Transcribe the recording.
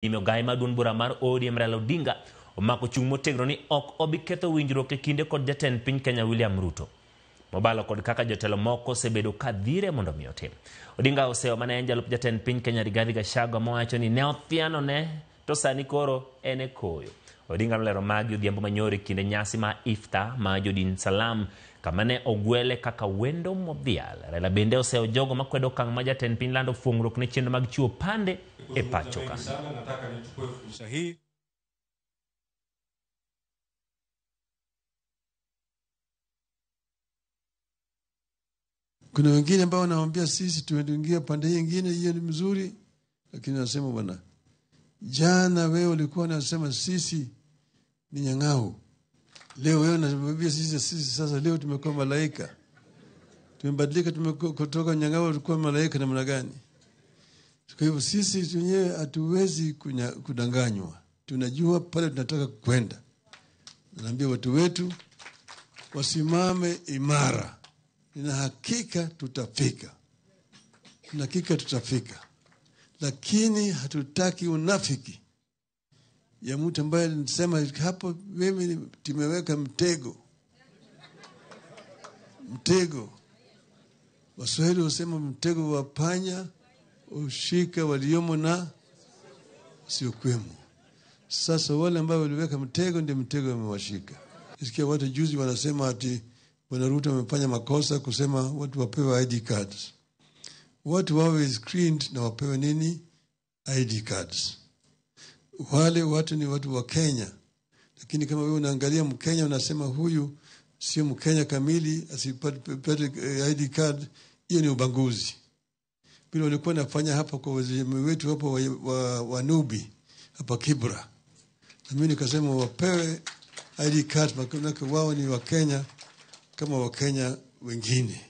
Gai maduong' bura mar ODM Raila Odinga omako chung' motegno ni ok obi ketho winjruok e kinde kod jatend piny Kenya William Ruto. Mobalo kod kaka jotelo moko osebedo ka dhire mondo mi otim. Odinga oseo mane en jalup jatend piny Kenya Rigathi Gachagua mowacho ni ne othiano ne to sani koro ene koyo. Odinga nolero magi odhiambo manyoro kinde nyasi ma Iftar ma jodin Salam kama ne ogwele kaka wendo modhial. Raila bende oseo jogo makwedo okang' ma jatend piny lando fuong'ruok ne chenro mag chiwo pande e pacho ka. Nataka nichukue fursa hii kuna wengine ambao wanaambia sisi tumeingia pande hii nyingine, hiyo ni mzuri, lakini nasema bwana, jana wewe ulikuwa unasema sisi ni nyang'au, leo wewe unasema sisi sasa leo tumekuwa malaika, tumebadilika, kutoka nyang'au tulikuwa malaika namna gani? Kwa hivyo sisi wenyewe hatuwezi kudanganywa, tunajua pale tunataka kwenda. Naambia watu wetu wasimame imara, nina hakika tutafika, nina hakika tutafika, lakini hatutaki unafiki ya mtu ambaye nisema hapo mimi timeweka mtego. Waswahili husema mtego wa panya ushika waliomo na sio kwemo. Sasa wale ambao waliweka mtego ndio mtego umewashika. Nisikia watu juzi wanasema ati Bwana Ruto amefanya makosa kusema watu wapewe ID cards. Watu wawe screened na wapewe nini? ID cards. Wale watu ni watu wa Kenya. Lakini kama wewe unaangalia Mkenya unasema huyu sio Mkenya kamili asipate ID card, hiyo ni ubaguzi. Bila walikuwa nafanya hapa kwa wazee wetu hapa wa Nubi hapa Kibra. Na mimi nikasema wapewe ID card, maana wao ni wa Kenya kama wa Kenya wengine.